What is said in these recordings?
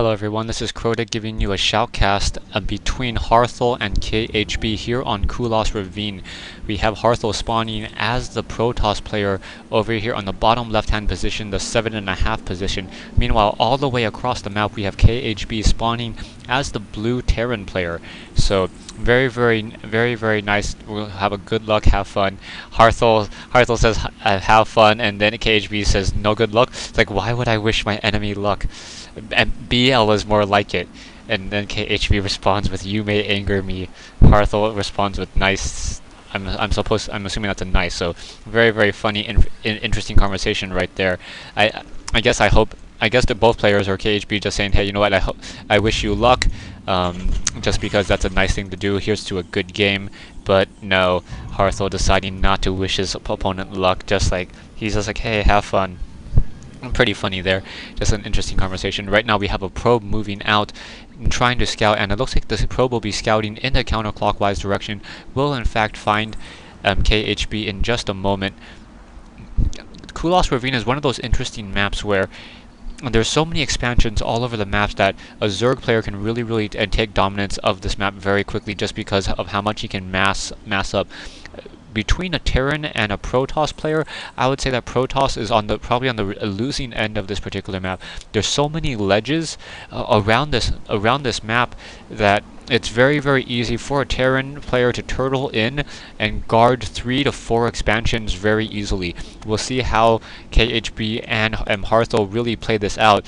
Hello everyone, this is Crota giving you a shoutcast between Harthal and KHB here on Kulas Ravine. We have Harthal spawning as the Protoss player over here on the bottom left hand position, the 7.5 position. Meanwhile, all the way across the map we have KHB spawning as the blue Terran player. So very nice. We'll have a good luck, have fun. Harthal says have fun, and then KHB says no good luck. It's like, why would I wish my enemy luck? And BL is more like it. And then KHB responds with "You may anger me." Harthal responds with "Nice." I'm assuming that's a nice. So very funny and interesting conversation right there. I guess that both players or KHB just saying, hey, you know what? I wish you luck. Just because that's a nice thing to do. Here's to a good game. But no, Harthal deciding not to wish his opponent luck. He's just like, hey, have fun. Pretty funny there. Just an interesting conversation. Right now we have a probe moving out and trying to scout, and it looks like this probe will be scouting in the counterclockwise direction. Will in fact find KHB in just a moment. Kulas Ravine is one of those interesting maps where there's so many expansions all over the maps that a Zerg player can really take dominance of this map very quickly, just because of how much he can mass up. Between a Terran and a Protoss player, I would say that Protoss is probably on the losing end of this particular map. There's so many ledges around this map that it's very easy for a Terran player to turtle in and guard 3 to 4 expansions very easily. We'll see how KHB and Harthal really play this out.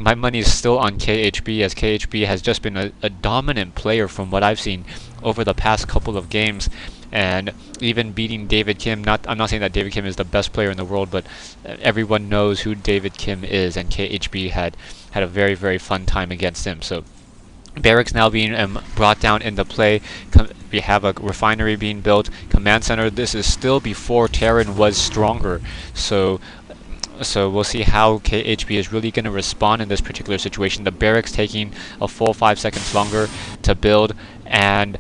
My money is still on KHB, as KHB has just been a dominant player from what I've seen over the past couple of games. And even beating David Kim. I'm not saying that David Kim is the best player in the world, but everyone knows who David Kim is, and KHB had a very fun time against him. So barracks now being brought down into play. We have a refinery being built. Command center. This is still before Terran was stronger. So we'll see how KHB is really going to respond in this particular situation. The barracks taking a full 5 seconds longer to build, and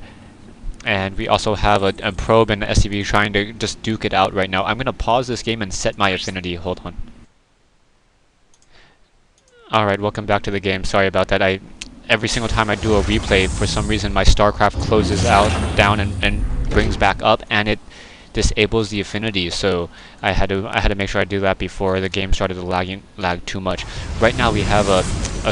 we also have a probe and SCV trying to just duke it out right now. I'm going to pause this game and set my affinity. Hold on. Alright, welcome back to the game. Sorry about that. Every single time I do a replay, for some reason my StarCraft closes down and brings back up, and it disables the affinity. So I had to make sure I do that before the game started to lag too much. Right now we have a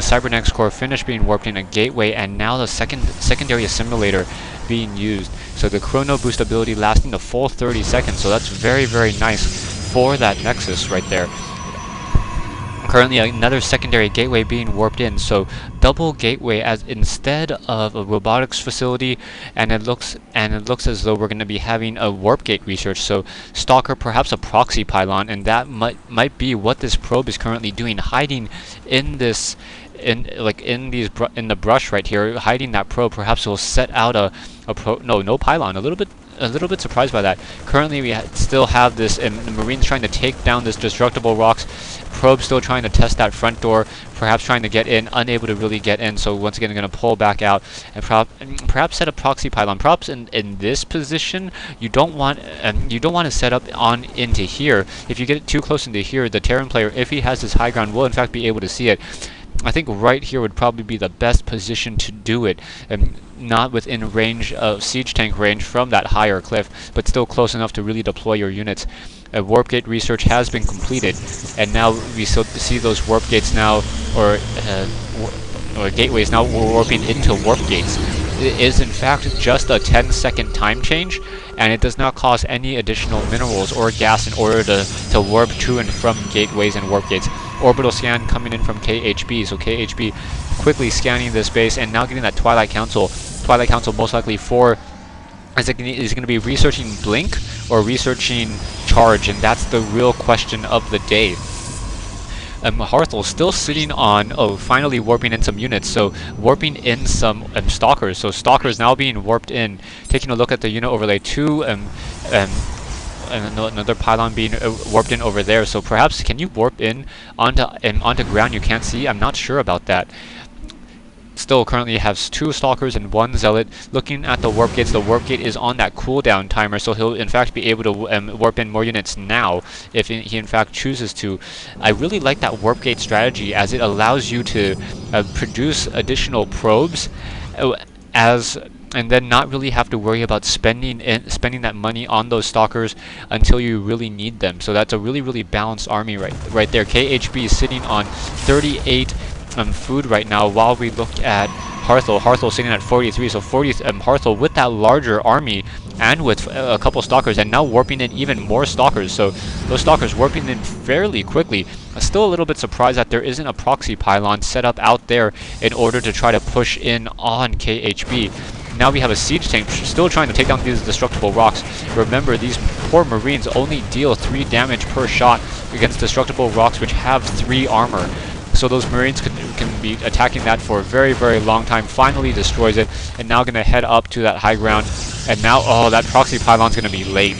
Cybernetics core finish being warped in a gateway, and now the secondary assimilator being used. So the chrono boost ability lasting the full 30 seconds. So that's very nice for that Nexus right there. Currently another secondary gateway being warped in, so double gateway as instead of a robotics facility, and it looks as though we're going to be having a warp gate research. So Stalker, perhaps a proxy pylon, and that might be what this probe is currently doing, hiding in this in the brush right here, hiding that probe. Perhaps will set out no pylon. A little bit surprised by that. Currently we still have this, and the Marines trying to take down this destructible rocks. Probe still trying to test that front door, perhaps trying to get in, unable to really get in. So once again, going to pull back out and perhaps set a proxy pylon. Perhaps in this position, you don't want to set up on into here. If you get too close into here, the Terran player, if he has his high ground, will in fact be able to see it. I think right here would probably be the best position to do it, not within range of siege tank range from that higher cliff, but still close enough to really deploy your units. Warp gate research has been completed, and now we still see those warp gates now, or gateways now warping into warp gates. It is in fact just a 10-second time change, and it does not cost any additional minerals or gas in order to warp to and from gateways and warp gates. Orbital scan coming in from KHB, so KHB quickly scanning this base and now getting that Twilight Council. Twilight Council most likely is going to be researching Blink or researching Charge, and that's the real question of the day. Harthal still sitting on, finally warping in some units, so warping in some Stalkers. So Stalkers now being warped in. Taking a look at the unit overlay, and another pylon being warped in over there. So perhaps, can you warp in onto ground you can't see? I'm not sure about that. still currently has 2 Stalkers and 1 Zealot. Looking at the warp gates, the warp gate is on that cooldown timer, so he'll in fact be able to warp in more units now if he in fact chooses to. I really like that warp gate strategy, as it allows you to produce additional probes and then not really have to worry about spending that money on those Stalkers until you really need them. So that's a really balanced army right there. KHB is sitting on 38 food right now, while we look at Harthal sitting at 43. So Harthal with that larger army and with a couple Stalkers, and now warping in even more Stalkers. So those Stalkers warping in fairly quickly. Still a little bit surprised that there isn't a proxy pylon set up out there in order to try to push in on KHB. Now we have a siege tank still trying to take down these destructible rocks. Remember, these poor Marines only deal 3 damage per shot against destructible rocks, which have 3 armor. So those Marines can be attacking that for a very long time. Finally destroys it, and now going to head up to that high ground. And now, oh, that proxy pylon's going to be late.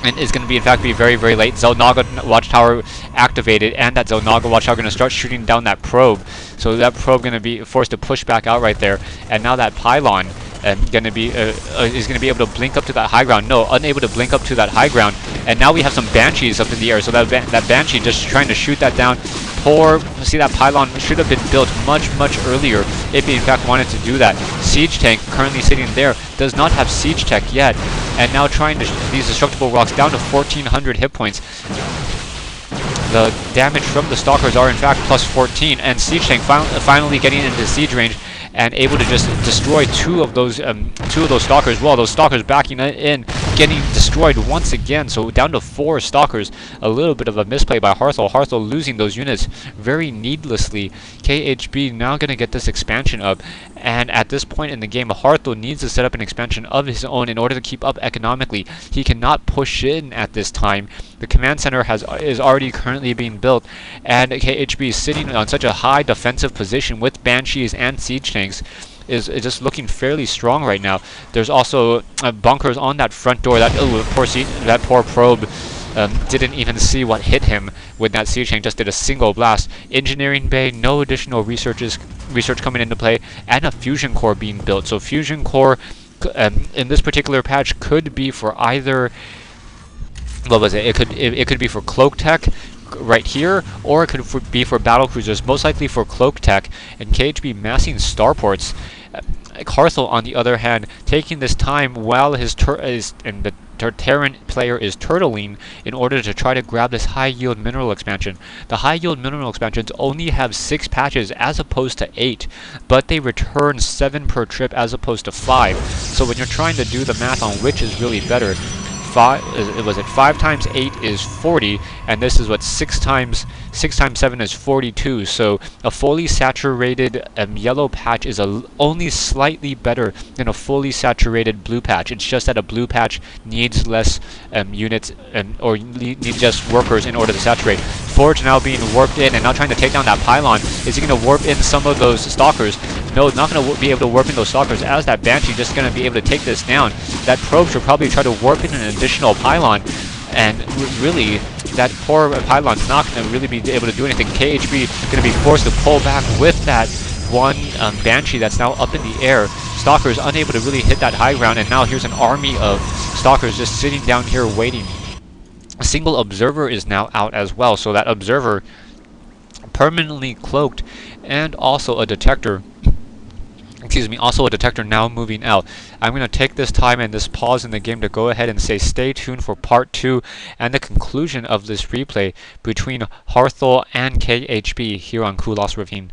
And is going to be, in fact, very late. Xel'Naga Watchtower activated, and that Xel'Naga Watchtower going to start shooting down that probe. So that probe going to be forced to push back out right there. And now that pylon is going to be able to blink up to that high ground. No, unable to blink up to that high ground. And now we have some Banshees up in the air. So that Banshee just trying to shoot that down. See, that pylon should have been built much earlier if he in fact wanted to do that. Siege tank currently sitting there does not have siege tech yet, and now trying to these destructible rocks down to 1400 hit points. The damage from the Stalkers are in fact plus 14, and siege tank finally getting into siege range and able to just destroy two of those Stalkers. Well, those Stalkers backing in, getting destroyed once again. So down to 4 Stalkers. A little bit of a misplay by Harthal. Harthal losing those units very needlessly. KHB now going to get this expansion up, and at this point in the game, Harthal needs to set up an expansion of his own in order to keep up economically. He cannot push in at this time. The command center is already currently being built, and KHB is sitting on such a high defensive position with Banshees and siege tanks. Is just looking fairly strong right now. There's also bunkers on that front door. That poor probe didn't even see what hit him when that siege tank just did a single blast. Engineering bay, no additional research coming into play, and a fusion core being built. So fusion core in this particular patch could be for either, what was it? It could be for cloak tech right here, or it could be for battle cruisers, most likely for cloak tech, and KHB massing starports. Harthal, on the other hand, taking this time while the Terran player is turtling in order to try to grab this high yield mineral expansion. The high yield mineral expansions only have 6 patches as opposed to 8, but they return 7 per trip as opposed to 5. So when you're trying to do the math on which is really better, 5 times 8 is 40, and this is what 6 times 7 is 42. So a fully saturated yellow patch is only slightly better than a fully saturated blue patch. It's just that a blue patch needs less units or needs just workers in order to saturate. Forge now being warped in and now trying to take down that pylon. Is he going to warp in some of those Stalkers? No, not going to be able to warp in those Stalkers, as that Banshee just going to be able to take this down. That probe should probably try to warp in an additional pylon, and really that poor pylon's not going to really be able to do anything. KHB going to be forced to pull back with that one Banshee that's now up in the air. Stalkers unable to really hit that high ground, and now here's an army of Stalkers just sitting down here waiting. A single observer is now out as well, so that observer permanently cloaked, and also a detector. Also a detector now moving out. I'm going to take this time and this pause in the game to go ahead and say stay tuned for part 2 and the conclusion of this replay between Harthal and KHB here on Kulas Ravine.